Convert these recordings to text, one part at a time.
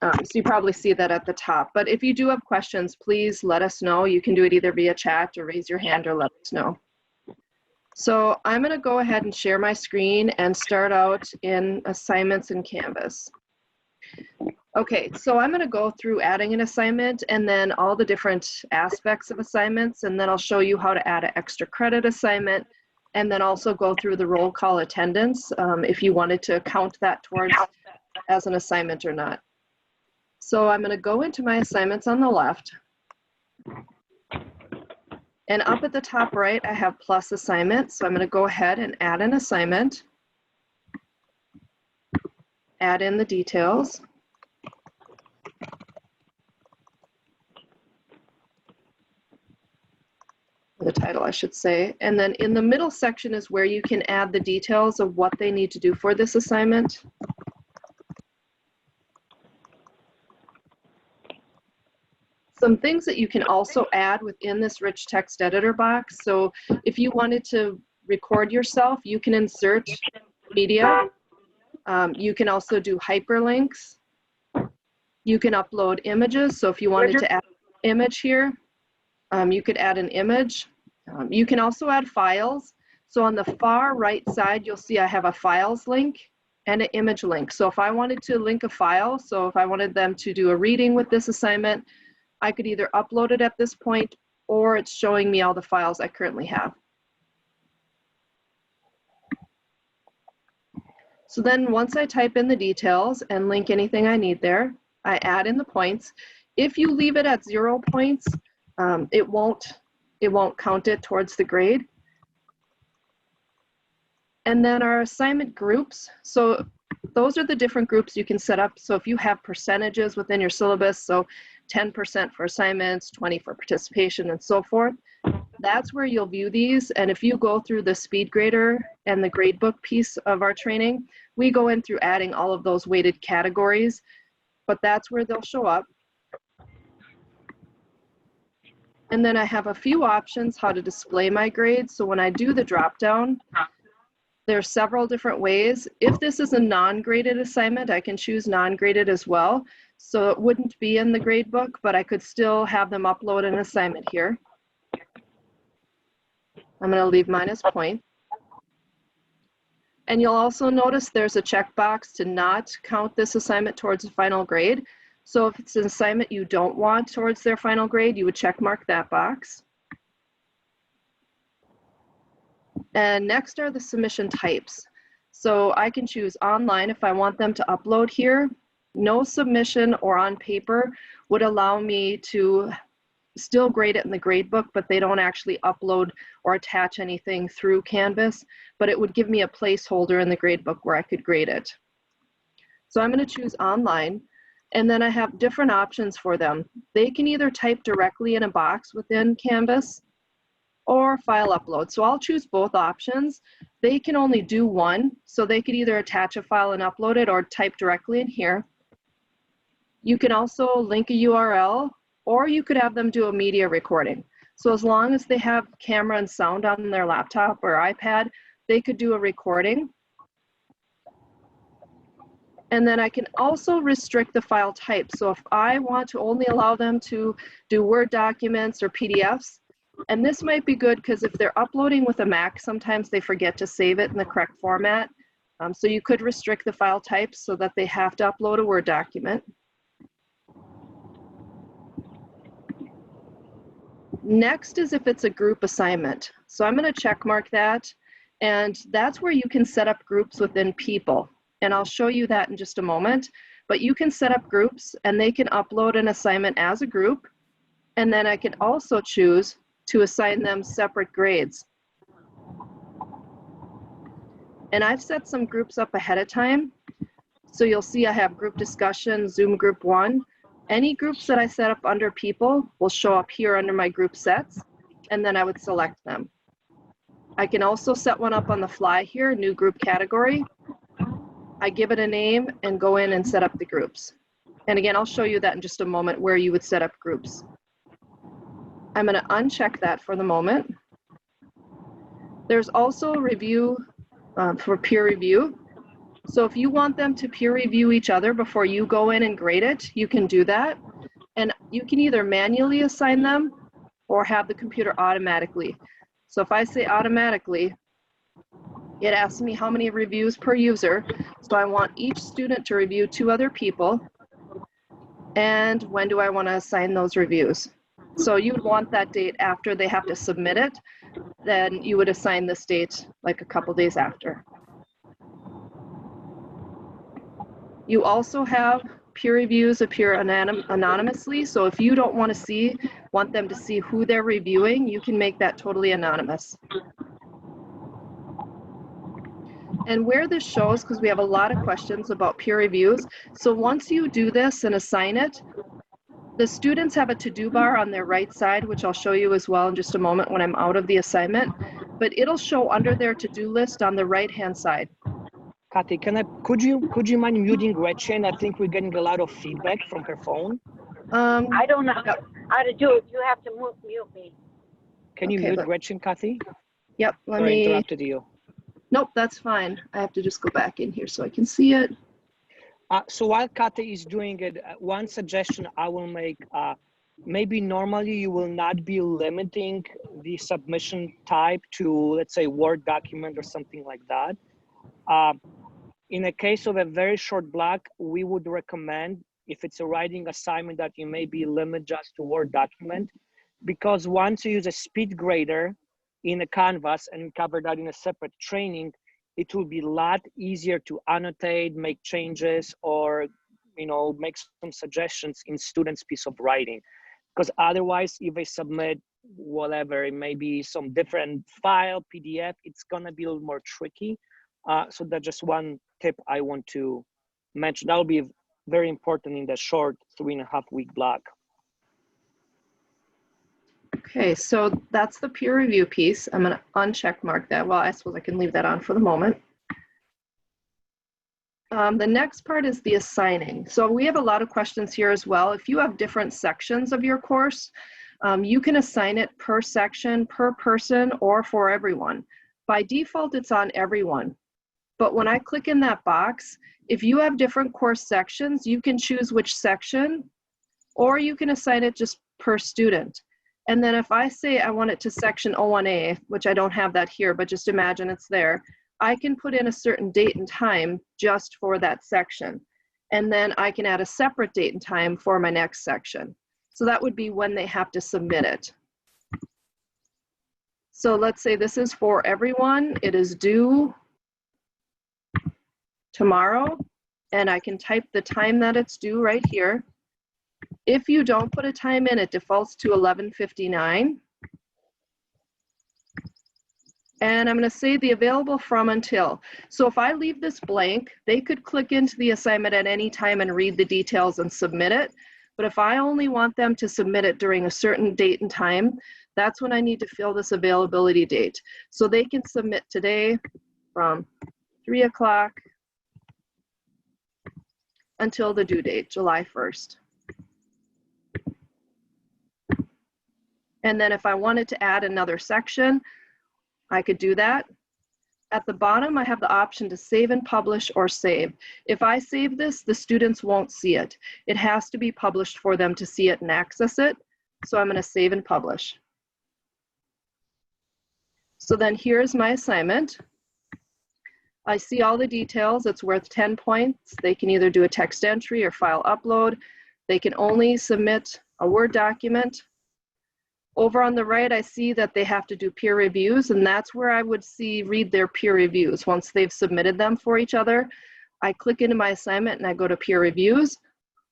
So you probably see that at the top. But if you do have questions, please let us know. You can do it either via chat or raise your hand or let us know. So I'm going to go ahead and share my screen and start out in assignments in Canvas. Okay, so I'm going to go through adding an assignment and then all the different aspects of assignments, and then I'll show you how to add an extra credit assignment, and then also go through the roll call attendance if you wanted to count that towards as an assignment or not. So I'm going to go into my assignments on the left. And up at the top right, I have plus assignment. So I'm going to go ahead and add an assignment. Add in the details. The title, I should say. And then in the middle section is where you can add the details of what they need to do for this assignment. Some things that you can also add within this rich text editor box. So if you wanted to record yourself, you can insert media. You can also do hyperlinks. You can upload images. So if you wanted to add an image here, you could add an image. You can also add files. So on the far right side, you'll see I have a files link and an image link. So if I wanted to link a file, so if I wanted them to do a reading with this assignment, I could either upload it at this point or it's showing me all the files I currently have. So then once I type in the details and link anything I need there, I add in the points. If you leave it at 0 points, it won't count it towards the grade. And then our assignment groups. So those are the different groups you can set up. So if you have percentages within your syllabus, so 10% for assignments, 20 for participation, and so forth, that's where you'll view these. And if you go through the speed grader and the gradebook piece of our training, we go in through adding all of those weighted categories, but that's where they'll show up. And then I have a few options how to display my grades. So when I do the drop down, there's several different ways. If this is a non-graded assignment, I can choose non-graded as well. So it wouldn't be in the gradebook, but I could still have them upload an assignment here. I'm going to leave mine as point. And you'll also notice there's a checkbox to not count this assignment towards the final grade. So if it's an assignment you don't want towards their final grade, you would check mark that box. And next are the submission types. So I can choose online if I want them to upload here. No submission or on paper would allow me to still grade it in the gradebook, but they don't actually upload or attach anything through Canvas, but it would give me a placeholder in the gradebook where I could grade it. So I'm going to choose online, and then I have different options for them. They can either type directly in a box within Canvas or file upload. So I'll choose both options. They can only do one, so they could either attach a file and upload it or type directly in here. You can also link a URL, or you could have them do a media recording. So as long as they have camera and sound on their laptop or iPad, they could do a recording. And then I can also restrict the file type. So if I want to only allow them to do Word documents or PDFs, and this might be good because if they're uploading with a Mac, sometimes they forget to save it in the correct format. So you could restrict the file type so that they have to upload a Word document. Next is if it's a group assignment. So I'm going to check mark that, and that's where you can set up groups within people. And I'll show you that in just a moment. But you can set up groups and they can upload an assignment as a group. And then I can also choose to assign them separate grades. And I've set some groups up ahead of time. So you'll see I have group discussion, Zoom group 1. Any groups that I set up under people will show up here under my group sets, and then I would select them. I can also set one up on the fly here, new group category. I give it a name and go in and set up the groups. And again, I'll show you that in just a moment where you would set up groups. I'm going to uncheck that for the moment. There's also review for peer review. So if you want them to peer review each other before you go in and grade it, you can do that. And you can either manually assign them or have the computer automatically. So if I say automatically, it asks me how many reviews per user. So I want each student to review 2 other people. And when do I want to assign those reviews? So you would want that date after they have to submit it. Then you would assign this date like a couple days after. You also have peer reviews appear anonymously. So if you don't want them to see who they're reviewing, you can make that totally anonymous. And where this shows, because we have a lot of questions about peer reviews, so once you do this and assign it, the students have a to-do bar on their right side, which I'll show you as well in just a moment when I'm out of the assignment, but it'll show under their to-do list on the right-hand side. Kathy, could you mind muting Gretchen? I think we're getting a lot of feedback from her phone. I don't know how to do it. You have to mute me. Can you mute Gretchen, Kathy? Yep, let Sorry, me. interrupted you. Nope, that's fine. I have to just go back in here so I can see it. So while Kathy is doing it, one suggestion I will make, maybe normally you will not be limiting the submission type to, let's say, Word document or something like that. In a case of a very short block, we would recommend, if it's a writing assignment, that you maybe limit just to Word document, because once you use a speed grader in a Canvas and cover that in a separate training, it will be a lot easier to annotate, make changes, or make some suggestions in students' piece of writing. Because otherwise, if they submit whatever, it may be some different file, PDF, it's gonna be a little more tricky. So that's just one tip I want to mention. That will be very important in the short 3.5-week block. Okay, so that's the peer review piece. I'm going to uncheck mark that. Well, I suppose I can leave that on for the moment. The next part is the assigning. So we have a lot of questions here as well. If you have different sections of your course, you can assign it per section, per person, or for everyone. By default, it's on everyone. But when I click in that box, if you have different course sections, you can choose which section, or you can assign it just per student. And then if I say I want it to section 01A, which I don't have that here, but just imagine it's there, I can put in a certain date and time just for that section. And then I can add a separate date and time for my next section. So that would be when they have to submit it. So let's say this is for everyone. It is due tomorrow, and I can type the time that it's due right here. If you don't put a time in, it defaults to 11:59. And I'm going to say the available from until. So if I leave this blank, they could click into the assignment at any time and read the details and submit it. But if I only want them to submit it during a certain date and time, that's when I need to fill this availability date. So they can submit today from 3 o'clock until the due date, July 1st. And then if I wanted to add another section, I could do that. At the bottom, I have the option to save and publish or save. If I save this, the students won't see it. It has to be published for them to see it and access it. So I'm going to save and publish. So then here's my assignment. I see all the details. It's worth 10 points. They can either do a text entry or file upload. They can only submit a Word document. Over on the right, I see that they have to do peer reviews, and that's where I would read their peer reviews. Once they've submitted them for each other, I click into my assignment and I go to peer reviews,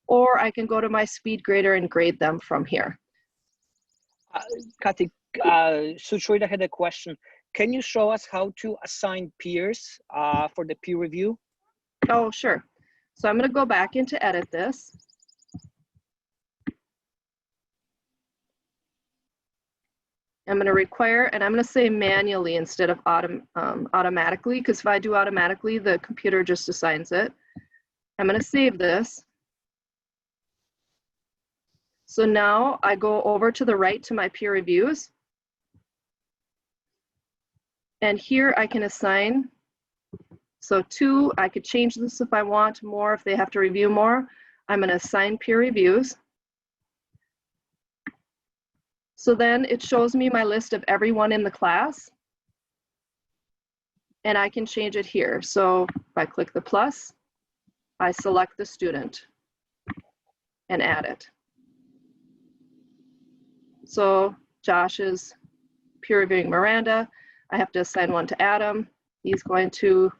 or I can go to my speed grader and grade them from here. Kathy, Suchrita had a question. Can you show us how to assign peers for the peer review? Oh, sure. So I'm going to go back into edit this. I'm going to require, and I'm going to say manually instead of automatically, because if I do automatically, the computer just assigns it. I'm going to save this. So now I go over to the right to my peer reviews. And here I can assign So 2, I could change this if I want more, if they have to review more. I'm going to assign peer reviews. So then it shows me my list of everyone in the class. And I can change it here. So if I click the plus, I select the student and add it. So Josh is peer reviewing Miranda. I have to assign one to Adam. He's going to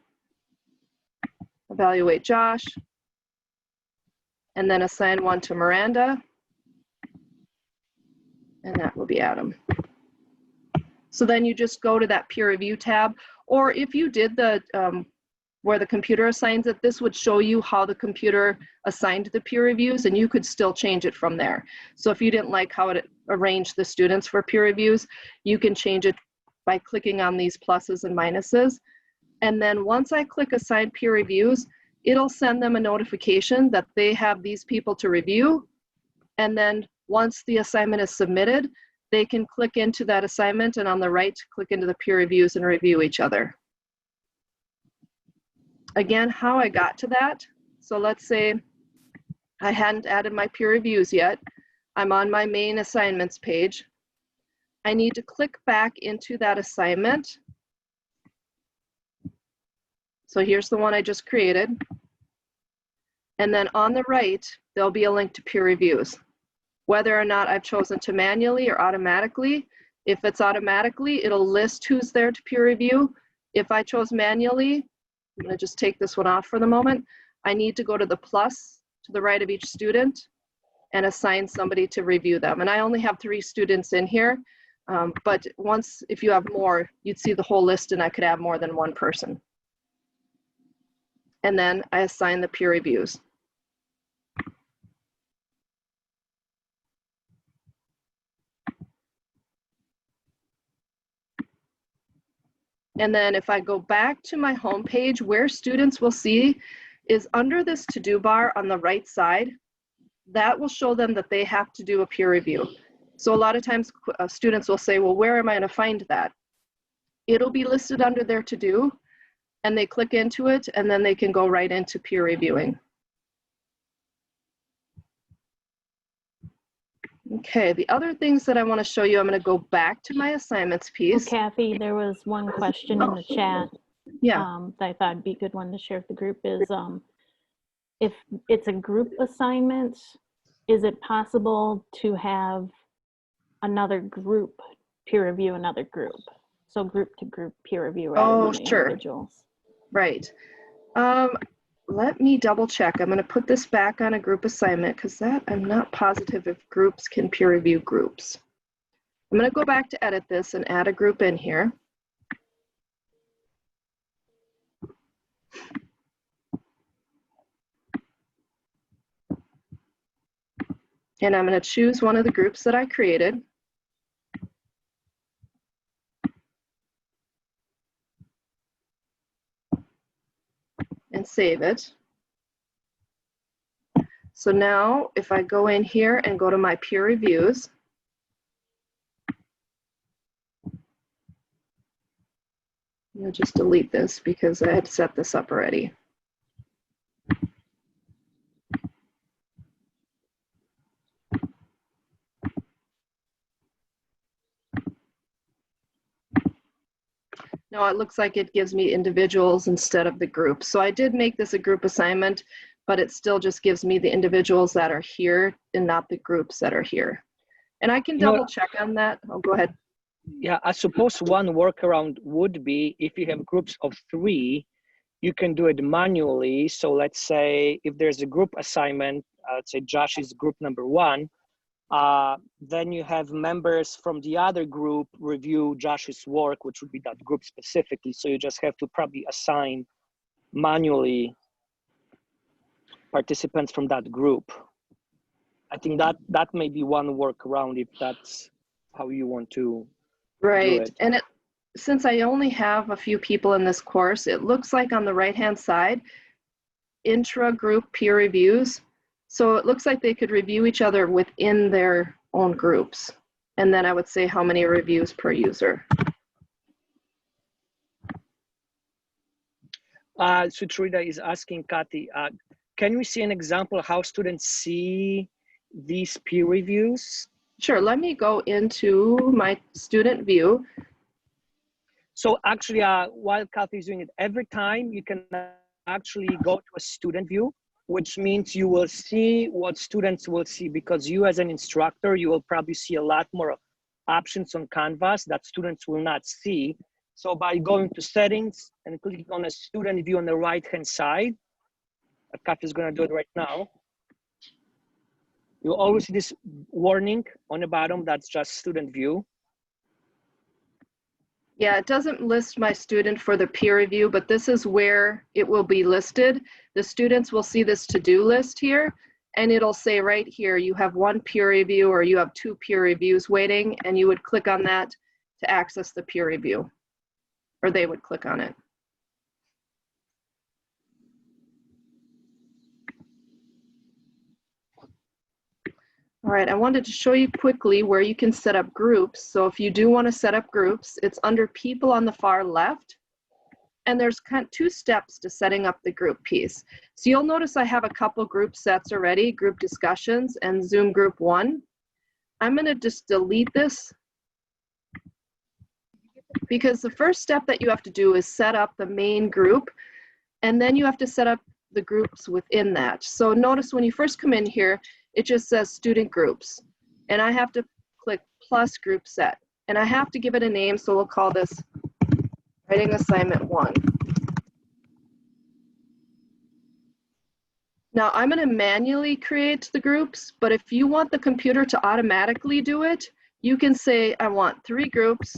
evaluate Josh, and then assign one to Miranda, and that will be Adam. So then you just go to that peer review tab, or if you did the where the computer assigns it, this would show you how the computer assigned the peer reviews, and you could still change it from there. So if you didn't like how it arranged the students for peer reviews, you can change it by clicking on these pluses and minuses. And then once I click assign peer reviews, it'll send them a notification that they have these people to review. And then once the assignment is submitted, they can click into that assignment, and on the right, click into the peer reviews and review each other. Again, how I got to that. So let's say I hadn't added my peer reviews yet. I'm on my main assignments page. I need to click back into that assignment. So here's the one I just created. And then on the right, there'll be a link to peer reviews. Whether or not I've chosen to manually or automatically. If it's automatically, it'll list who's there to peer review. If I chose manually, I'm going to just take this one off for the moment. I need to go to the plus to the right of each student and assign somebody to review them. And I only have 3 students in here, but once, if you have more, you'd see the whole list, and I could have more than 1 person. And then I assign the peer reviews. And then if I go back to my home page, where students will see is under this to-do bar on the right side, that will show them that they have to do a peer review. So a lot of times students will say, well, where am I going to find that? It'll be listed under their to-do, and they click into it, and then they can go right into peer reviewing. Okay, the other things that I want to show you, I'm going to go back to my assignments piece. Oh, Kathy, there was one question in the chat. Yeah. That I thought would be a good one to share with the group is, if it's a group assignment, is it possible to have another group peer review another group? So group to group peer review rather than individuals. Right. Let me double check. I'm going to put this back on a group assignment because that I'm not positive if groups can peer review groups. I'm going to go back to edit this and add a group in here. And I'm going to choose one of the groups that I created. And save it. So now if I go in here and go to my peer reviews, I'm going to just delete this because I had set this up already. No, it looks like it gives me individuals instead of the group. So I did make this a group assignment, but it still just gives me the individuals that are here and not the groups that are here. And I can double check on that. Oh, go ahead. Yeah, I suppose one workaround would be if you have groups of 3, you can do it manually. So let's say if there's a group assignment, let's say Josh is group number 1, then you have members from the other group review Josh's work, which would be that group specifically. So you just have to probably assign manually participants from that group. I think that may be one workaround if that's how you want to do it. And since I only have a few people in this course, it looks like on the right-hand side, intra-group peer reviews. So it looks like they could review each other within their own groups. And then I would say how many reviews per user. Sutrita is asking Kathy, can we see an example how students see these peer reviews? Sure, let me go into my student view. So actually, while Kathy is doing it, every time you can actually go to a student view, which means you will see what students will see, because you as an instructor, you will probably see a lot more options on Canvas that students will not see. So by going to settings and clicking on a student view on the right-hand side, Kathy is gonna do it right now. You'll always see this warning on the bottom, that's just student view. Yeah, it doesn't list my student for the peer review, but this is where it will be listed. The students will see this to-do list here, and it'll say right here, you have 1 peer review or you have 2 peer reviews waiting, and you would click on that to access the peer review, or they would click on it. All right, I wanted to show you quickly where you can set up groups. So if you do want to set up groups, it's under people on the far left. And there's kind of 2 steps to setting up the group piece. So you'll notice I have a couple group sets already, group discussions and Zoom group 1. I'm going to just delete this because the first step that you have to do is set up the main group, and then you have to set up the groups within that. So notice when you first come in here, it just says student groups, and I have to click plus group set, and I have to give it a name, so we'll call this writing assignment 1. Now I'm going to manually create the groups, but if you want the computer to automatically do it, you can say I want 3 groups.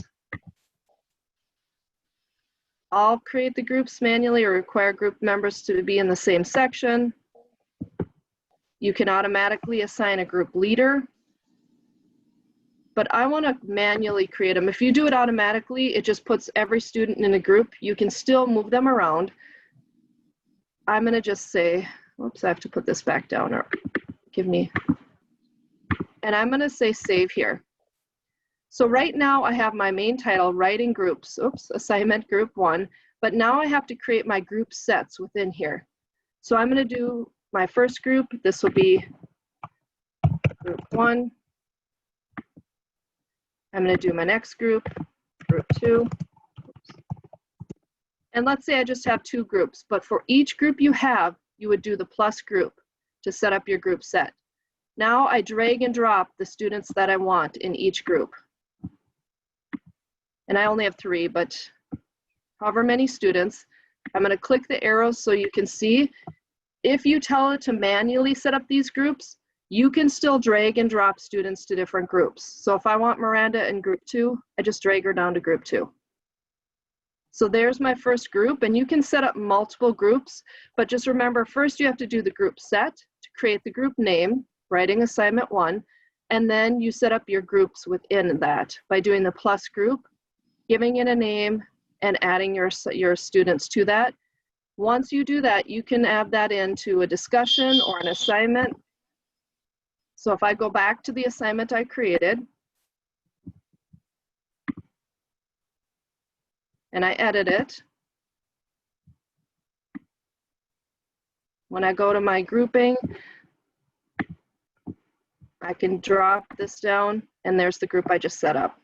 I'll create the groups manually or require group members to be in the same section. You can automatically assign a group leader, but I want to manually create them. If you do it automatically, it just puts every student in a group. You can still move them around. I'm going to just say, whoops, I have to put this back down, or give me, and I'm going to say save here. So right now I have my main title, writing groups, oops, assignment group 1, but now I have to create my group sets within here. So I'm going to do my first group. This will be group 1. I'm going to do my next group, group 2. And let's say I just have 2 groups, but for each group you have, you would do the plus group to set up your group set. Now I drag and drop the students that I want in each group. And I only have 3, but however many students, I'm going to click the arrows so you can see. If you tell it to manually set up these groups, you can still drag and drop students to different groups. So if I want Miranda in group 2, I just drag her down to group 2. So there's my first group, and you can set up multiple groups, but just remember, first you have to do the group set to create the group name, writing assignment 1, and then you set up your groups within that by doing the plus group, giving it a name, and adding your students to that. Once you do that, you can add that into a discussion or an assignment. So if I go back to the assignment I created, and I edit it, when I go to my grouping, I can drop this down, and there's the group I just set up.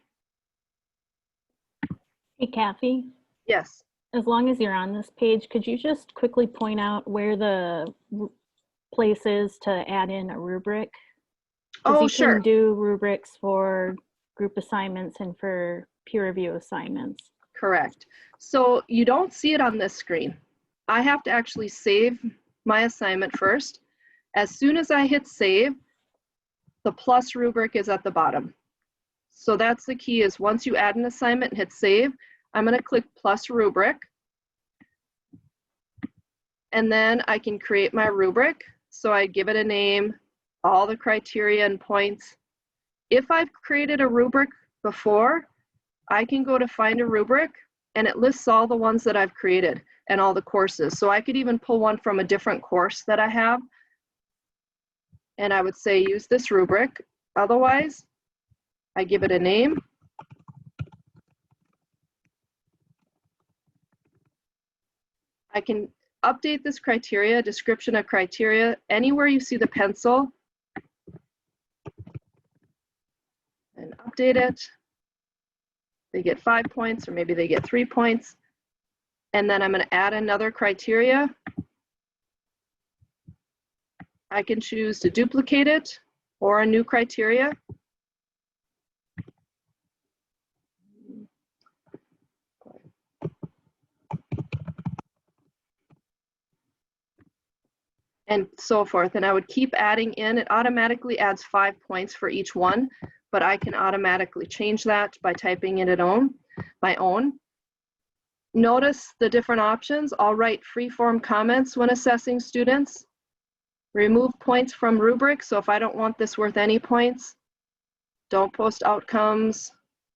Hey, Kathy, Yes. as long as you're on this page, could you just quickly point out where the place is to add in a rubric? Oh, you sure. can do rubrics for group assignments and for peer review assignments. Correct. So you don't see it on this screen. I have to actually save my assignment first. As soon as I hit save, the plus rubric is at the bottom. So that's the key, is once you add an assignment and hit save, I'm going to click plus rubric. And then I can create my rubric. So I give it a name, all the criteria and points. If I've created a rubric before, I can go to find a rubric, and it lists all the ones that I've created and all the courses. So I could even pull one from a different course that I have, and I would say use this rubric. Otherwise, I give it a name. I can update this criteria, description of criteria, anywhere you see the pencil, and update it. They get 5 points, or maybe they get 3 points. And then I'm going to add another criteria. I can choose to duplicate it or a new criteria. And so forth. And I would keep adding in. It automatically adds 5 points for each one, but I can automatically change that by typing in my own. Notice the different options. I'll write free-form comments when assessing students. Remove points from rubric. So if I don't want this worth any points, don't post outcomes.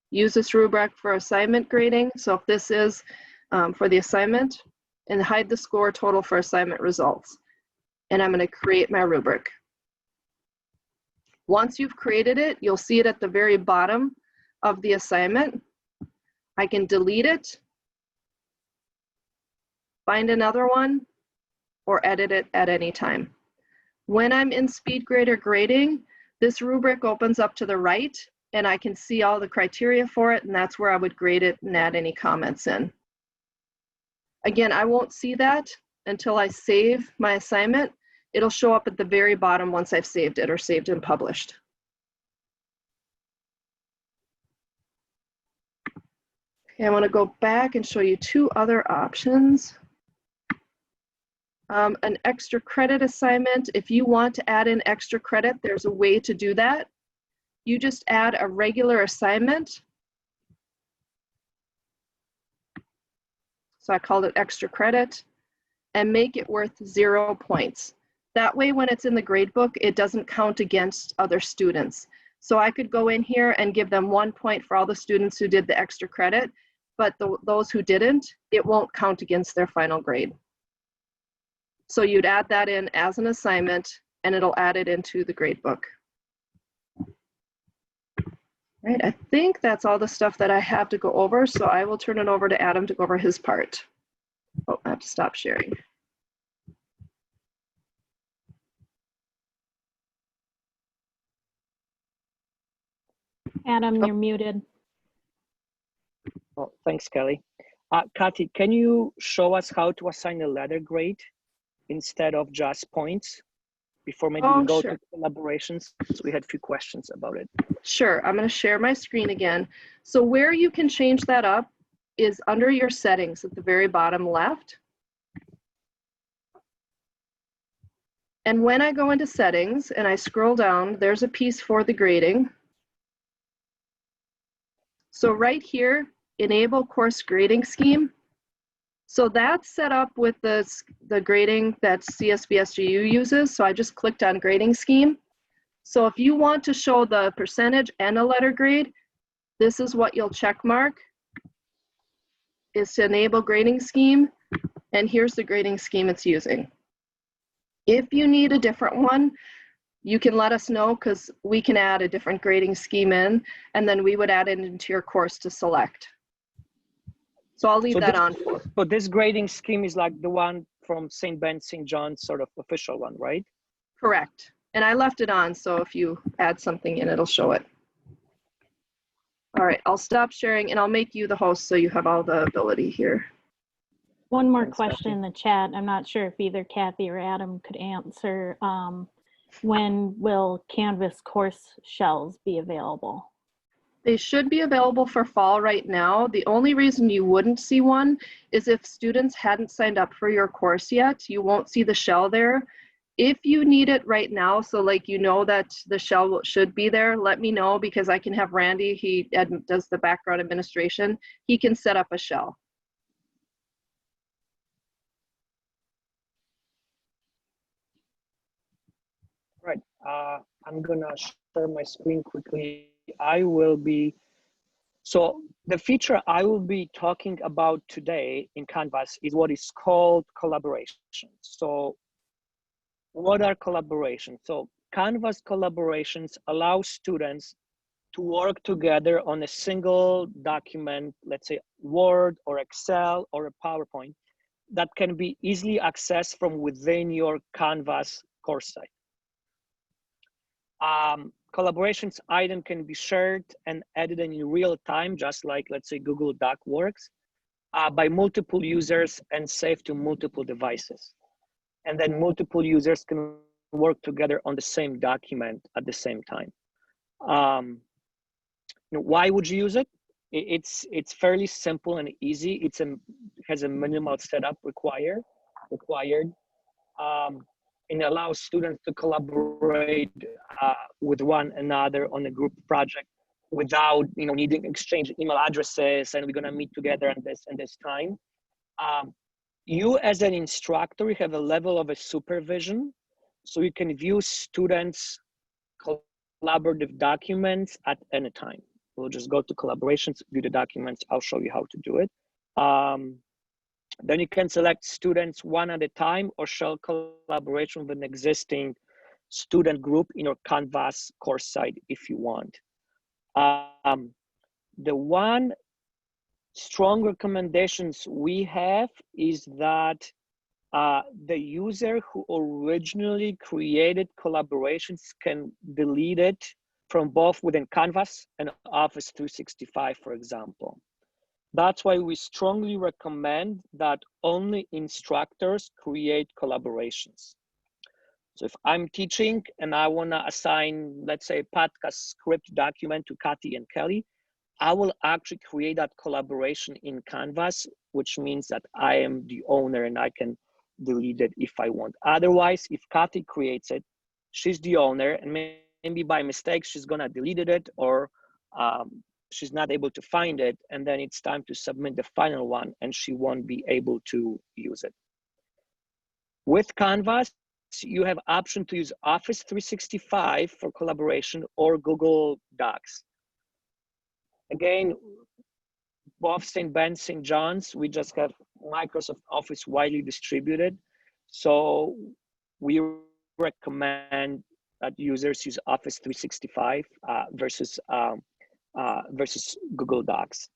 Use this rubric for assignment grading. So if this is for the assignment, and hide the score total for assignment results. And I'm going to create my rubric. Once you've created it, you'll see it at the very bottom of the assignment. I can delete it, find another one, or edit it at any time. When I'm in SpeedGrader grading, this rubric opens up to the right, and I can see all the criteria for it, and that's where I would grade it and add any comments in. Again, I won't see that until I save my assignment. It'll show up at the very bottom once I've saved it or saved and published. Okay, I want to go back and show you 2 other options. An extra credit assignment. If you want to add in extra credit, there's a way to do that. You just add a regular assignment. So I called it extra credit, and make it worth 0 points. That way, when it's in the gradebook, it doesn't count against other students. So I could go in here and give them 1 point for all the students who did the extra credit, but those who didn't, it won't count against their final grade. So you'd add that in as an assignment, and it'll add it into the gradebook. Right, I think that's all the stuff that I have to go over, so I will turn it over to Adam to go over his part. Oh, I have to stop sharing. Adam, you're muted. Oh, thanks, Kelly. Kathy, can you show us how to assign a letter grade instead of just points before maybe we go sure. to collaborations? We had a few questions about it. Sure, I'm going to share my screen again. So where you can change that up is under your settings at the very bottom left. And when I go into settings and I scroll down, there's a piece for the grading. So right here, enable course grading scheme. So that's set up with the grading that CSB+SJU uses. So I just clicked on grading scheme. So if you want to show the percentage and a letter grade, this is what you'll check mark, is to enable grading scheme. And here's the grading scheme it's using. If you need a different one, you can let us know, because we can add a different grading scheme in, and then we would add it into your course to select. So I'll leave that on. But this grading scheme is like the one from St. Ben, St. John's sort of official one, right? Correct. And I left it on, so if you add something in, it'll show it. All right, I'll stop sharing, and I'll make you the host so you have all the ability here. One more Thanks, question Kathy. in the chat. I'm not sure if either Kathy or Adam could answer. When will Canvas course shells be available? They should be available for fall right now. The only reason you wouldn't see one is if students hadn't signed up for your course yet. You won't see the shell there. If you need it right now, so like you know that the shell should be there, let me know, because I can have Randy, he does the background administration, he can set up a shell. Right. I'm gonna share my screen quickly. I will be, so the feature I will be talking about today in Canvas is what is called collaborations. So what are collaborations? So Canvas collaborations allow students to work together on a single document, let's say Word or Excel or a PowerPoint, that can be easily accessed from within your Canvas course site. Collaborations item can be shared and edited in real time, just like, let's say, Google Doc works, by multiple users and saved to multiple devices. And then multiple users can work together on the same document at the same time. Why would you use it? It's fairly simple and easy. It has a minimal setup required. It allows students to collaborate with one another on a group project without needing exchange email addresses, and we're gonna meet together at this time. You as an instructor, you have a level of a supervision, so you can view students' collaborative documents at any time. We'll just go to collaborations, view the documents. I'll show you how to do it. Then you can select students one at a time or show collaboration with an existing student group in your Canvas course site if you want. The one strong recommendations we have is that the user who originally created collaborations can delete it from both within Canvas and Office 365, for example. That's why we strongly recommend that only instructors create collaborations. So if I'm teaching and I wanna assign, let's say, a podcast script document to Kathy and Kelly, I will actually create that collaboration in Canvas, which means that I am the owner and I can delete it if I want. Otherwise, if Kathy creates it, she's the owner, and maybe by mistake, she's gonna delete it, or she's not able to find it, and then it's time to submit the final one and she won't be able to use it. With Canvas, you have option to use Office 365 for collaboration or Google Docs. Again, both St. Ben's, St. John's, we just have Microsoft Office widely distributed. So we recommend that users use Office 365 versus Google Docs.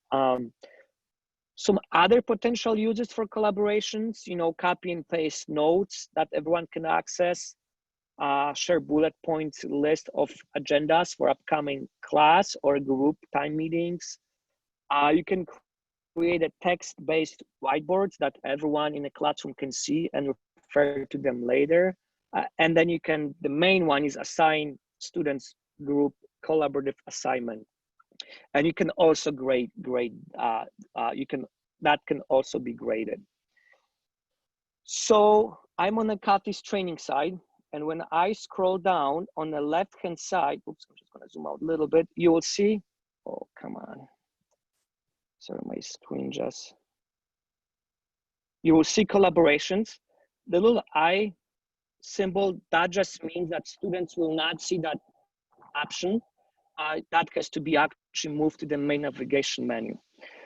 Some other potential uses for collaborations, copy and paste notes that everyone can access, share bullet points list of agendas for upcoming class or group time meetings. You can create a text-based whiteboards that everyone in the classroom can see and refer to them later. And then the main one is assign students group collaborative assignment. And you can also that can also be graded. So I'm on the Kathy's training side, and when I scroll down on the left-hand side, oops, I'm just gonna zoom out a little bit, you will see, oh, come on. Sorry, my screen just, you will see collaborations. The little I symbol, that just means that students will not see that option. That has to be actually moved to the main navigation menu.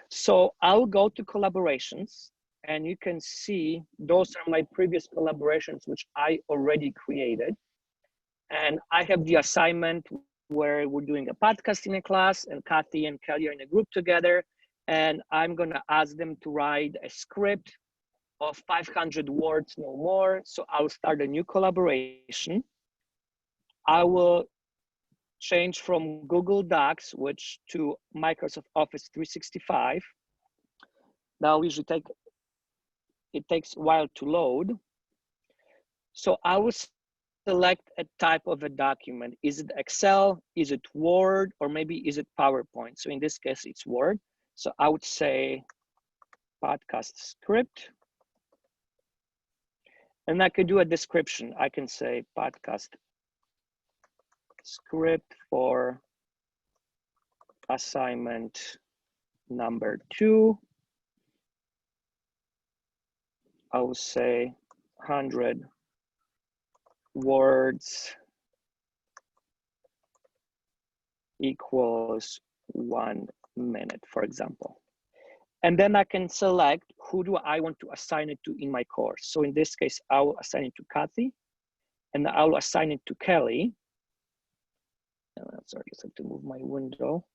So I'll go to collaborations, and you can see those are my previous collaborations, which I already created. And I have the assignment where we're doing a podcast in a class, and Kathy and Kelly are in a group together. And I'm gonna ask them to write a script of 500 words, no more. So I'll start a new collaboration. I will change from Google Docs, to Microsoft Office 365. Now usually it takes a while to load. So I will select a type of a document. Is it Excel? Is it Word? Or maybe is it PowerPoint? So in this case, it's Word. So I would say podcast script. And I could do a description. I can say podcast script for assignment number 2. I will say 100 words equals 1 minute, for example. And then I can select who do I want to assign it to in my course. So in this case, I will assign it to Kathy, and I will assign it to Kelly. Sorry, I just have to move my window.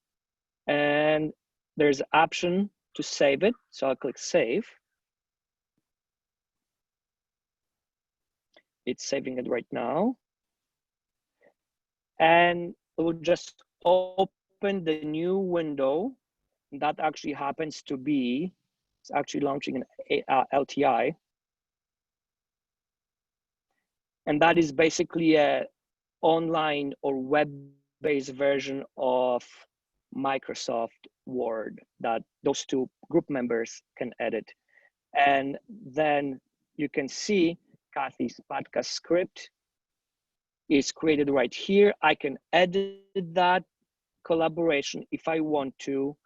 And there's an option to save it. So I'll click save. It's saving it right now. And it will just open the new window. That actually happens to be, it's actually launching an LTI. And that is basically a online or web-based version of Microsoft Word that those two group members can edit. And then you can see Kathy's podcast script is created right here. I can edit that collaboration if I want to.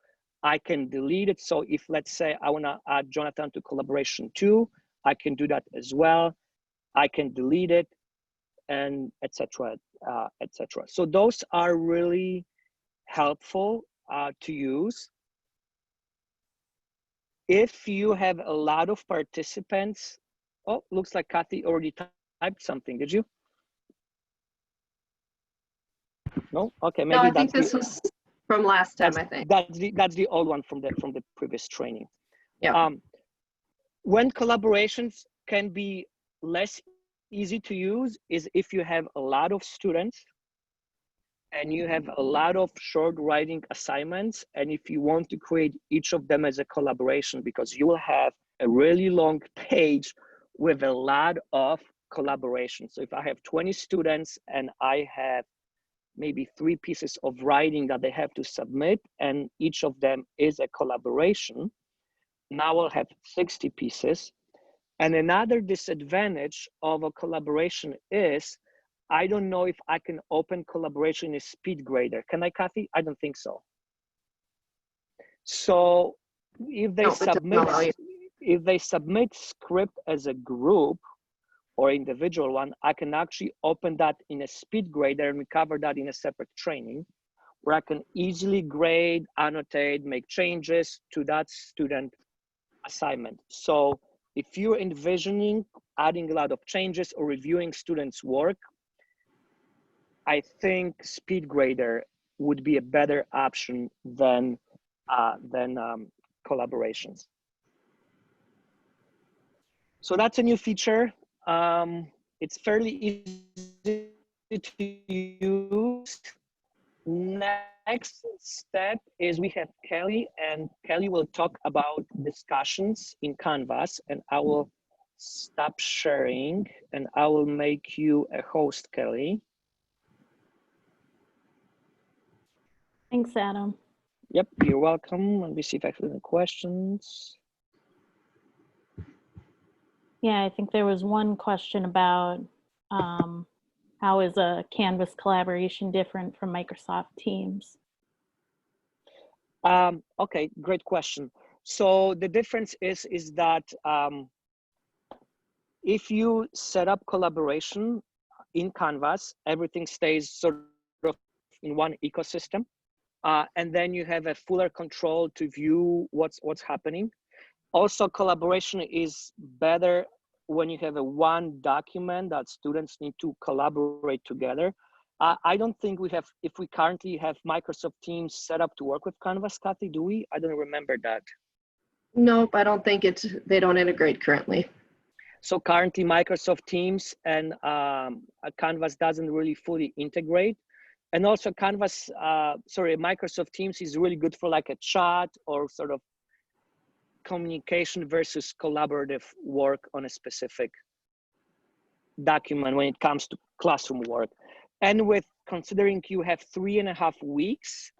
I can delete it. So if, let's say, I want to add Jonathan to collaboration 2, I can do that as well. I can delete it, and etc. etc. So those are really helpful to use. If you have a lot of participants, oh, looks like Kathy already typed something. Did you? No. Okay. Maybe No, I think this was from last time. I think that's the old one from the previous training. Yeah. When collaborations can be less easy to use is if you have a lot of students and you have a lot of short writing assignments, and if you want to create each of them as a collaboration, because you will have a really long page with a lot of collaboration. So if I have 20 students and I have maybe 3 pieces of writing that they have to submit, and each of them is a collaboration, now I'll have 60 pieces. And another disadvantage of a collaboration is, I don't know if I can open collaboration in a speed grader. Can I, Kathy? I don't think so. So if they submit script as a group or individual one, I can actually open that in a speed grader, and we cover that in a separate training, where I can easily grade, annotate, make changes to that student assignment. So if you're envisioning adding a lot of changes or reviewing students' work, I think SpeedGrader would be a better option than collaborations. So that's a new feature. It's fairly easy to use. Next step is we have Kelly, and Kelly will talk about discussions in Canvas, and I will stop sharing and I will make you a host, Kelly. Thanks, Adam. Yep, you're welcome. Let me see if I have any questions. Yeah, I think there was one question about how is a Canvas collaboration different from Microsoft Teams? Okay, great question. So the difference is that if you set up collaboration in Canvas, everything stays sort of in one ecosystem. And then you have a fuller control to view what's happening. Also, collaboration is better when you have a one document that students need to collaborate together. I don't think we have, if we currently have Microsoft Teams set up to work with Canvas, Kathy, do we? I don't remember that. Nope, I don't think they don't integrate currently. So currently Microsoft Teams and Canvas doesn't really fully integrate. And also Canvas, Microsoft Teams is really good for like a chat or sort of communication versus collaborative work on a specific document when it comes to classroom work. And with considering you have 3.5 weeks,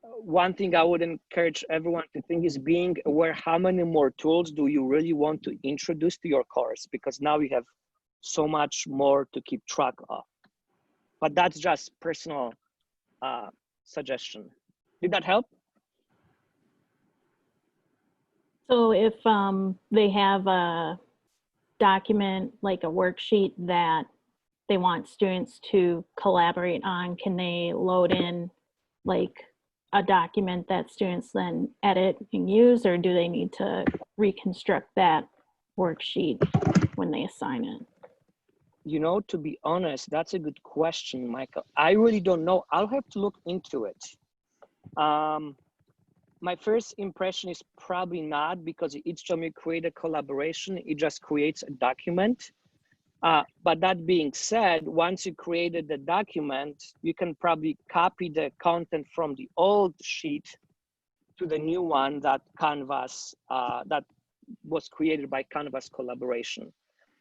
one thing I would encourage everyone to think is being aware how many more tools do you really want to introduce to your course, because now you have so much more to keep track of. But that's just personal suggestion. Did that help? So if they have a document, like a worksheet that they want students to collaborate on, can they load in like a document that students then edit and use, or do they need to reconstruct that worksheet when they assign it? You know, to be honest, that's a good question, Michael. I really don't know. I'll have to look into it. my first impression is probably not, because each time you create a collaboration, it just creates a document. But that being said, once you created the document, you can probably copy the content from the old sheet to the new one that Canvas, that was created by Canvas collaboration.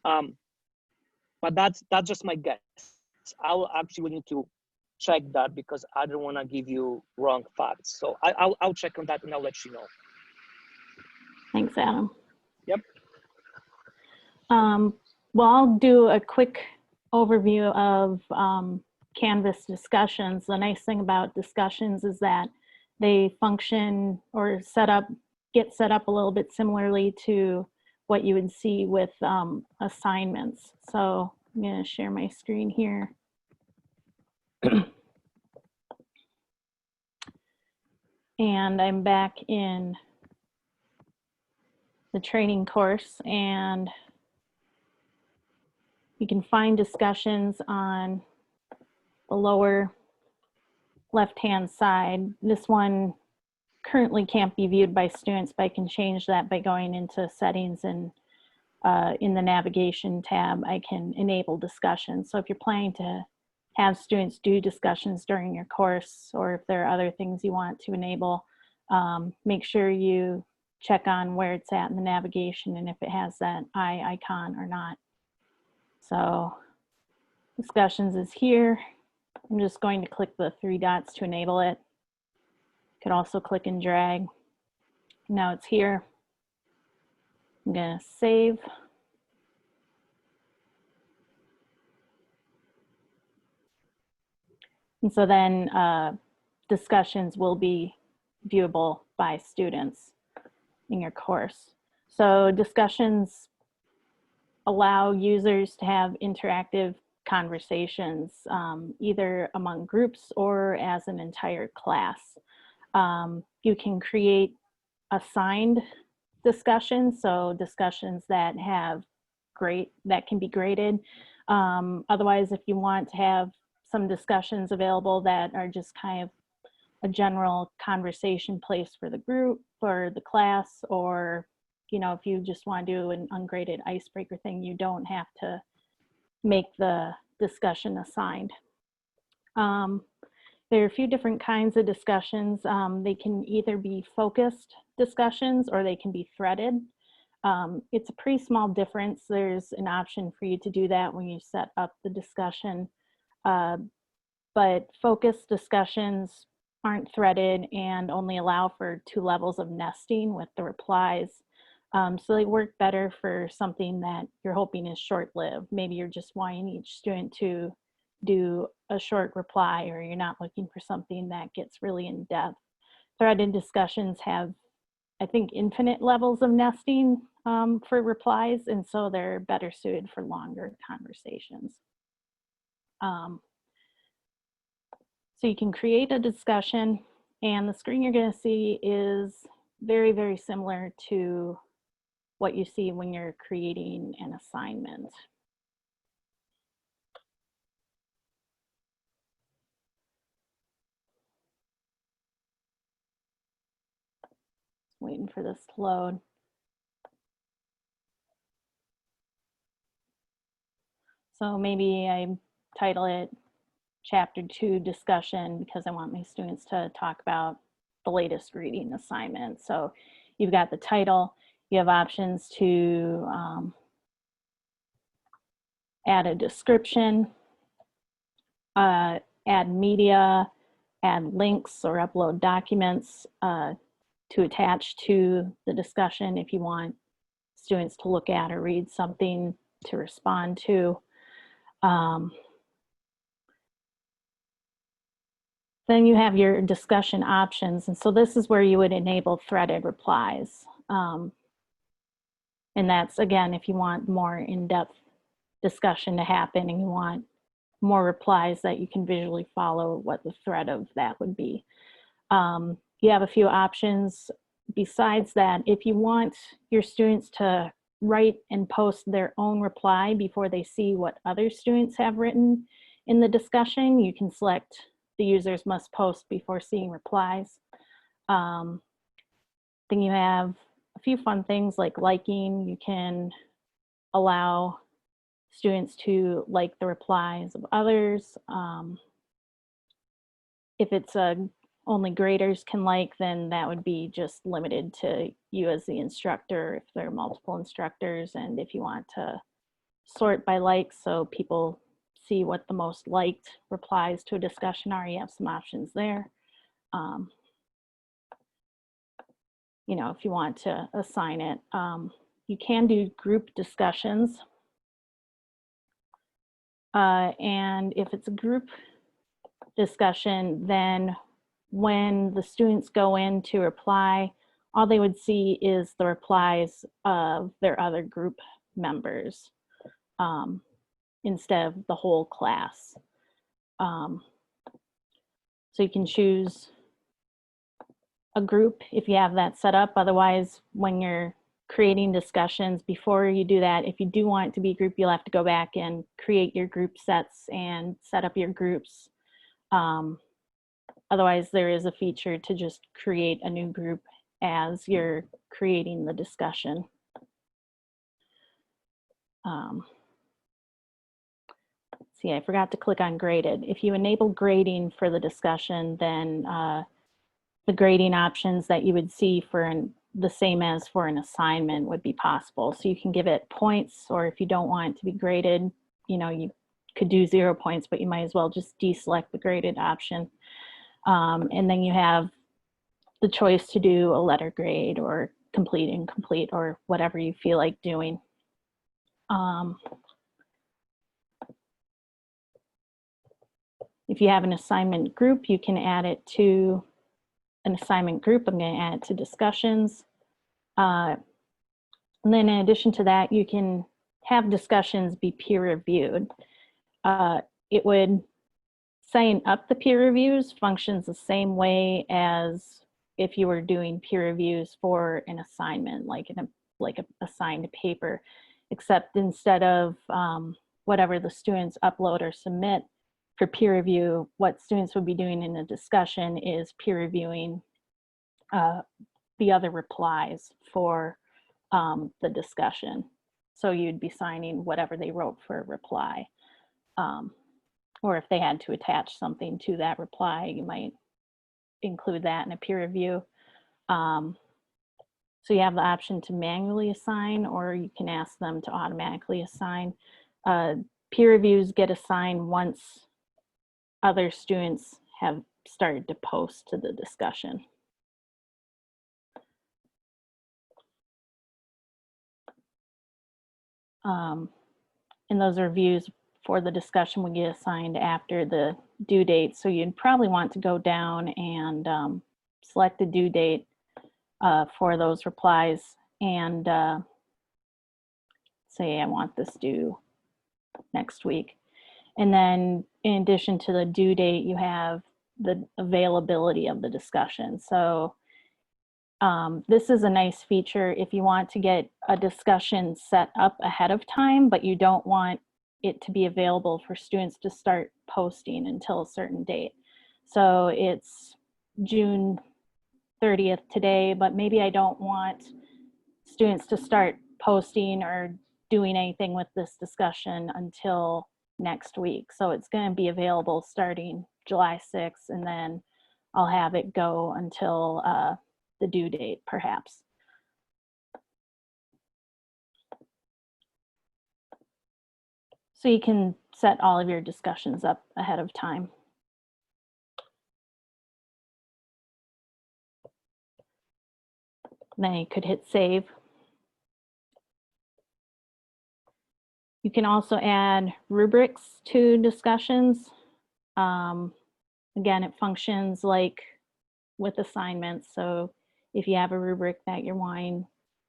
But that's just my guess. I will actually need to check that because I don't want to give you wrong facts. So I'll check on that and I'll let you know. Thanks, Adam. Yep. Well, I'll do a quick overview of Canvas discussions. The nice thing about discussions is that they function or get set up a little bit similarly to what you would see with assignments. So I'm going to share my screen here. And I'm back in the training course, and you can find discussions on the lower left-hand side. This one currently can't be viewed by students, but I can change that by going into settings, and in the navigation tab, I can enable discussions. So if you're planning to have students do discussions during your course, or if there are other things you want to enable, make sure you check on where it's at in the navigation and if it has that eye icon or not. So discussions is here. I'm just going to click the 3 dots to enable it. You could also click and drag. Now it's here. I'm going to save. And so then discussions will be viewable by students in your course. So discussions allow users to have interactive conversations, either among groups or as an entire class. You can create assigned discussions, so discussions that that can be graded. Otherwise, if you want to have some discussions available that are just kind of a general conversation place for the group, for the class, or if you just want to do an ungraded icebreaker thing, you don't have to make the discussion assigned. There are a few different kinds of discussions. They can either be focused discussions or they can be threaded. It's a pretty small difference. There's an option for you to do that when you set up the discussion. But focused discussions aren't threaded and only allow for 2 levels of nesting with the replies. So they work better for something that you're hoping is short-lived. Maybe you're just wanting each student to do a short reply, or you're not looking for something that gets really in depth. Threaded discussions have, I think, infinite levels of nesting for replies, and so they're better suited for longer conversations. So you can create a discussion, and the screen you're going to see is very, very similar to what you see when you're creating an assignment. Waiting for this to load. So maybe I title it Chapter 2 Discussion because I want my students to talk about the latest reading assignment. So you've got the title, you have options to add a description, add media, add links or upload documents to attach to the discussion if you want students to look at or read something to respond to. Then you have your discussion options. And so this is where you would enable threaded replies. And that's, again, if you want more in-depth discussion to happen and you want more replies that you can visually follow what the thread of that would be. You have a few options besides that. If you want your students to write and post their own reply before they see what other students have written in the discussion, you can select the users must post before seeing replies. Then you have a few fun things like liking. You can allow students to like the replies of others. If it's only graders can like, then that would be just limited to you as the instructor if there are multiple instructors. And if you want to sort by likes so people see what the most liked replies to a discussion are, you have some options there. You know, if you want to assign it, you can do group discussions. And if it's a group discussion, then when the students go in to reply, all they would see is the replies of their other group members instead of the whole class. So you can choose a group if you have that set up. Otherwise, when you're creating discussions, before you do that, if you do want it to be a group, you'll have to go back and create your group sets and set up your groups. Otherwise, there is a feature to just create a new group as you're creating the discussion. See, I forgot to click on graded. If you enable grading for the discussion, then the grading options that you would see for the same as for an assignment would be possible. So you can give it points, or if you don't want it to be graded, you know, you could do 0 points, but you might as well just deselect the graded option. And then you have the choice to do a letter grade or complete, incomplete, or whatever you feel like doing. If you have an assignment group, you can add it to an assignment group. I'm going to add it to discussions. And then in addition to that, you can have discussions be peer reviewed. It would sign up the peer reviews functions the same way as if you were doing peer reviews for an assignment, like an assigned paper, except instead of whatever the students upload or submit for peer review, what students would be doing in a discussion is peer reviewing the other replies for the discussion. So you'd be signing whatever they wrote for a reply. Or if they had to attach something to that reply, you might include that in a peer review. So you have the option to manually assign, or you can ask them to automatically assign. Peer reviews get assigned once other students have started to post to the discussion. And those reviews for the discussion would get assigned after the due date. So you'd probably want to go down and select the due date for those replies and say I want this due next week. And then in addition to the due date, you have the availability of the discussion. So this is a nice feature if you want to get a discussion set up ahead of time, but you don't want it to be available for students to start posting until a certain date. So it's June 30th today, but maybe I don't want students to start posting or doing anything with this discussion until next week. So it's going to be available starting July 6th, and then I'll have it go until the due date, perhaps. So you can set all of your discussions up ahead of time. Then you could hit save. You can also add rubrics to discussions. Again, it functions like with assignments. So if you have a rubric that you're wanting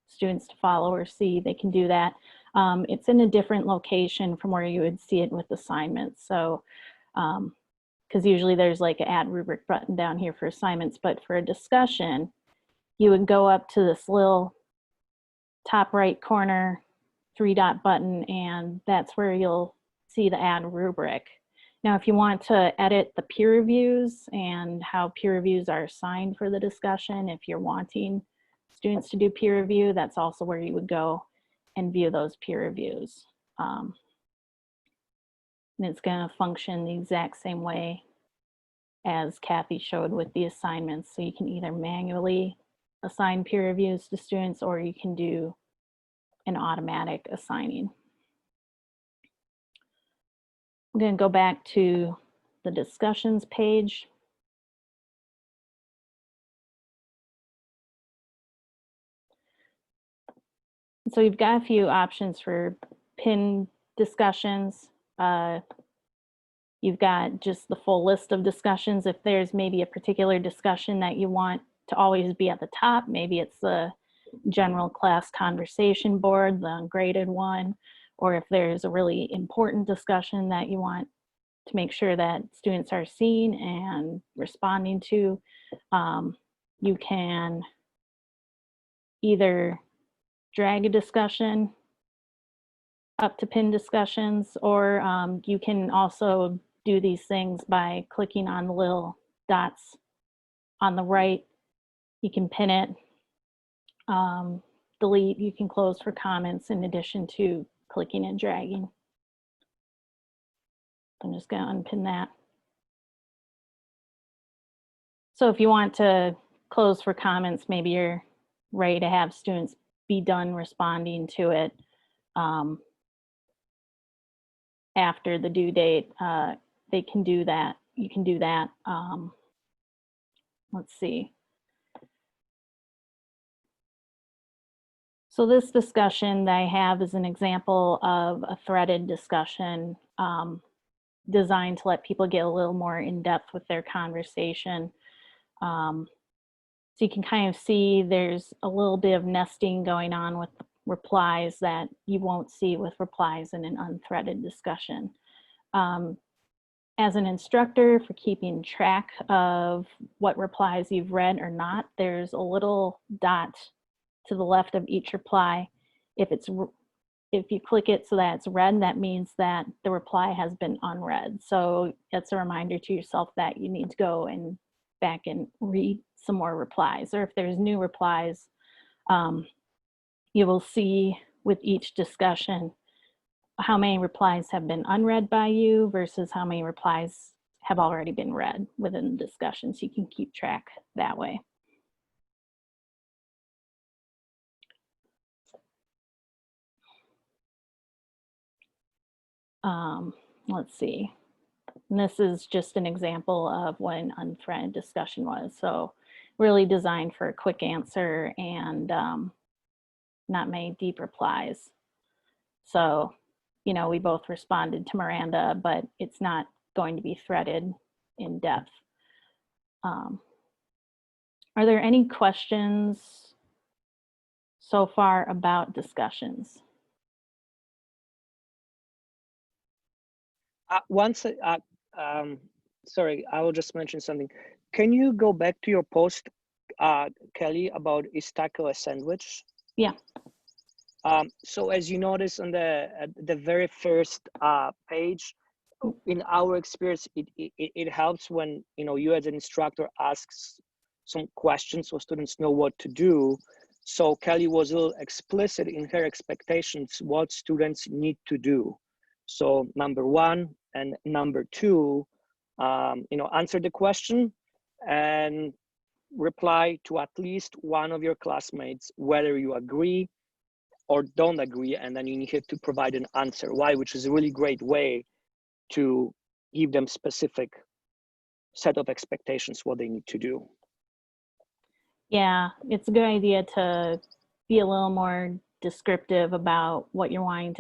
students to follow or see, they can do that. It's in a different location from where you would see it with assignments. So, because usually there's like an add rubric button down here for assignments, but for a discussion, you would go up to this little top right corner 3-dot button, and that's where you'll see the add rubric. Now, if you want to edit the peer reviews and how peer reviews are assigned for the discussion, if you're wanting students to do peer review, that's also where you would go and view those peer reviews. And it's going to function the exact same way as Kathy showed with the assignments. So you can either manually assign peer reviews to students, or you can do an automatic assigning. I'm going to go back to the discussions page. So you've got a few options for pin discussions. You've got just the full list of discussions. If there's maybe a particular discussion that you want to always be at the top, maybe it's the general class conversation board, the ungraded one, or if there's a really important discussion that you want to make sure that students are seeing and responding to, you can either drag a discussion up to pin discussions, or you can also do these things by clicking on the little dots on the right. You can pin it, delete, you can close for comments in addition to clicking and dragging. I'm just going to unpin that. So if you want to close for comments, maybe you're ready to have students be done responding to it after the due date, they can do that. You can do that. Let's see. So this discussion that I have is an example of a threaded discussion designed to let people get a little more in depth with their conversation. So you can kind of see there's a little bit of nesting going on with replies that you won't see with replies in an unthreaded discussion. As an instructor, for keeping track of what replies you've read or not, there's a little dot to the left of each reply. If you click it so that it's red, that means that the reply has been unread. So that's a reminder to yourself that you need to go and back and read some more replies. Or if there's new replies, you will see with each discussion how many replies have been unread by you versus how many replies have already been read within the discussion, so you can keep track that way. Let's see. And this is just an example of what an unthreaded discussion was. So really designed for a quick answer and not many deep replies. So, you know, we both responded to Miranda, but it's not going to be threaded in depth. Are there any questions so far about discussions? Sorry, I will just mention something. Can you go back to your post, Kelly, about is taco a sandwich? Yeah. So as you notice on the very first page, in our experience, it helps when you as an instructor asks some questions so students know what to do. So Kelly was a little explicit in her expectations what students need to do. So number one and number two, answer the question and reply to at least one of your classmates whether you agree or don't agree, and then you need to provide an answer why, which is a really great way to give them specific set of expectations what they need to do. Yeah, it's a good idea to be a little more descriptive about what you're wanting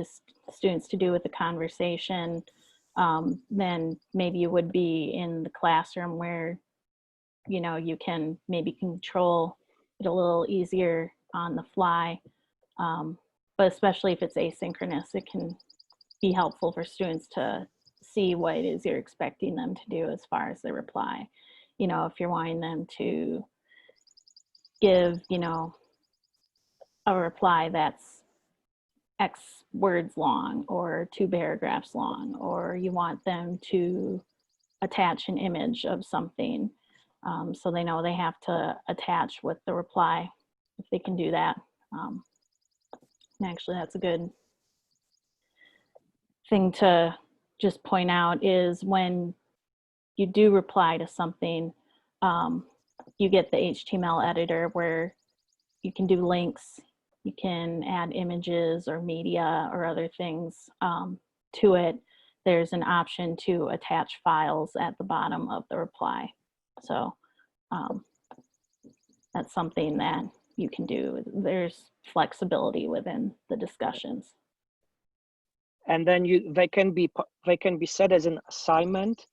students to do with the conversation than maybe you would be in the classroom where you can maybe control it a little easier on the fly. But especially if it's asynchronous, it can be helpful for students to see what it is you're expecting them to do as far as the reply. If you're wanting them to give, a reply that's X words long or 2 paragraphs long, or you want them to attach an image of something, so they know they have to attach with the reply if they can do that. And actually, that's a good thing to just point out is when you do reply to something, you get the HTML editor where you can do links, you can add images or media or other things to it. There's an option to attach files at the bottom of the reply. So that's something that you can do. There's flexibility within the discussions. And then they can be set as an assignment.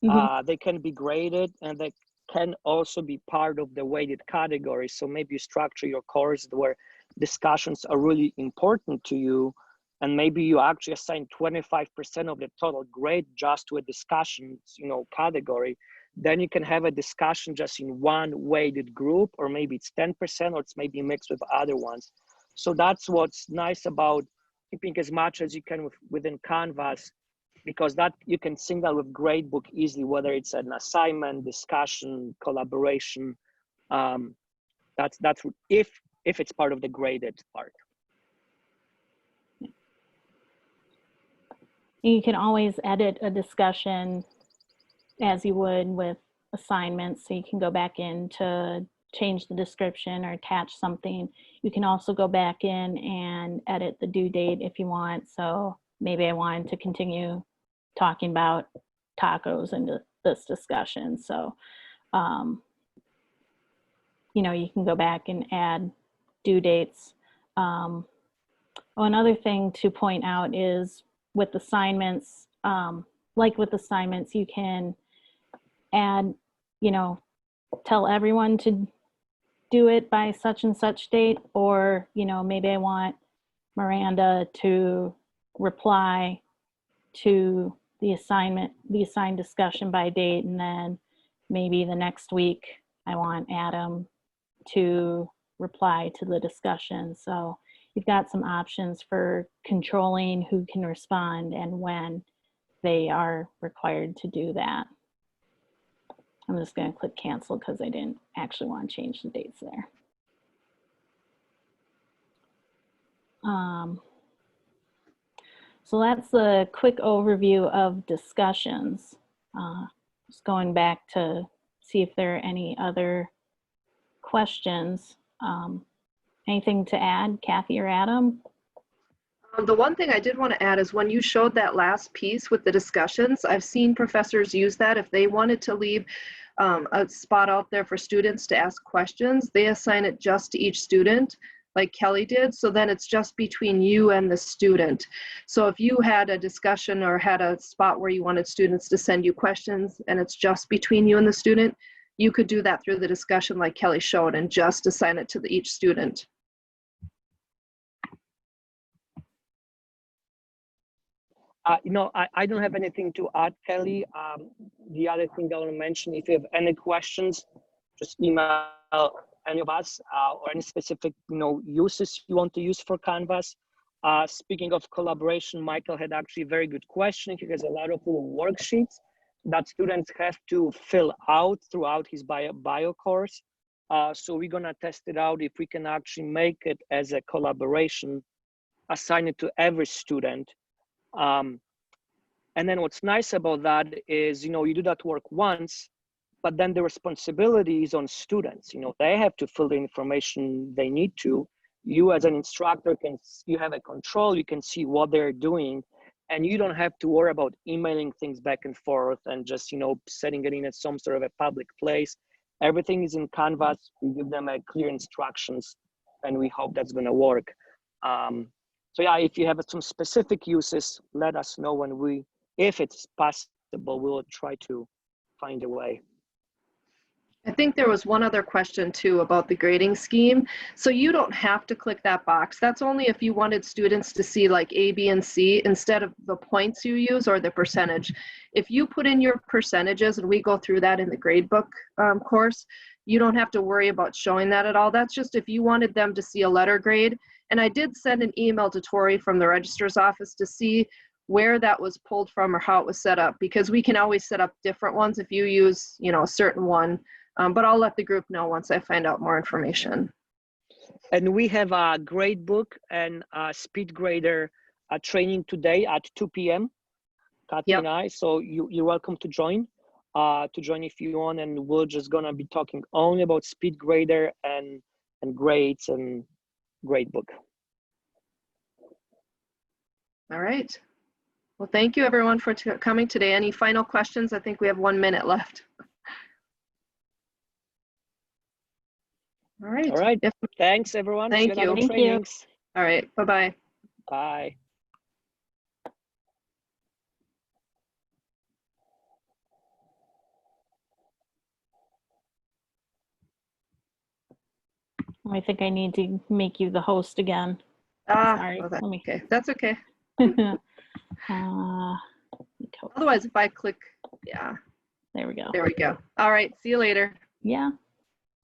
They can be graded, and they can also be part of the weighted category. So maybe you structure your course where discussions are really important to you, and maybe you actually assign 25% of the total grade just to a discussion, category. Then you can have a discussion just in one weighted group, or maybe it's 10%, or it's maybe mixed with other ones. So that's what's nice about keeping as much as you can within Canvas, because that you can sync that with Gradebook easily, whether it's an assignment, discussion, collaboration. That's if it's part of the graded part. You can always edit a discussion as you would with assignments. So you can go back in to change the description or attach something. You can also go back in and edit the due date if you want. So maybe I wanted to continue talking about tacos in this discussion. So, you can go back and add due dates. Another thing to point out is with assignments, you can add, tell everyone to do it by such and such date, or, maybe I want Miranda to reply to the assigned discussion by date, and then maybe the next week I want Adam to reply to the discussion. So you've got some options for controlling who can respond and when they are required to do that. I'm just going to click cancel because I didn't actually want to change the dates there. So that's a quick overview of discussions. Just going back to see if there are any other questions. Anything to add, Kathy or Adam? The one thing I did want to add is when you showed that last piece with the discussions, I've seen professors use that. If they wanted to leave a spot out there for students to ask questions, they assign it just to each student, like Kelly did. So then it's just between you and the student. So if you had a discussion or had a spot where you wanted students to send you questions and it's just between you and the student, you could do that through the discussion like Kelly showed and just assign it to each student. I don't have anything to add, Kelly. The other thing I want to mention, if you have any questions, just email any of us or any specific uses you want to use for Canvas. Speaking of collaboration, Michael had actually a very good question. He has a lot of little worksheets that students have to fill out throughout his bio course. So we're gonna test it out if we can actually make it as a collaboration, assign it to every student. And then what's nice about that is, you do that work once, but then the responsibility is on students. They have to fill the information they need to. You as an instructor you have a control, you can see what they're doing, and you don't have to worry about emailing things back and forth and just, setting it in at some sort of a public place. Everything is in Canvas. We give them clear instructions, and we hope that's gonna work. So yeah, if you have some specific uses, let us know if it's possible, we'll try to find a way. I think there was one other question too about the grading scheme. So you don't have to click that box. That's only if you wanted students to see like A, B, and C instead of the points you use or the percentage. If you put in your percentages, and we go through that in the gradebook course, you don't have to worry about showing that at all. That's just if you wanted them to see a letter grade. And I did send an email to Tori from the registrar's office to see where that was pulled from or how it was set up, because we can always set up different ones if you use, a certain one. But I'll let the group know once I find out more information. And we have a grade book and a speed grader training today at 2 p.m. Kathy Yep. and I. So you're welcome to join. If you want, and we're just gonna be talking only about speed grader and grades and grade book. All right. Well, thank you everyone for coming today. Any final questions? I think we have 1 minute left. All right. All right. Thanks, everyone. Thank See you. you. Thank you. Trainings. All right. Bye-bye. Bye. I think I need to make you the host again. Sorry. Oh, that's Let me. okay. That's okay. Cool. Otherwise, if I click, yeah, There we go. there we go. All right. See you later. Yeah.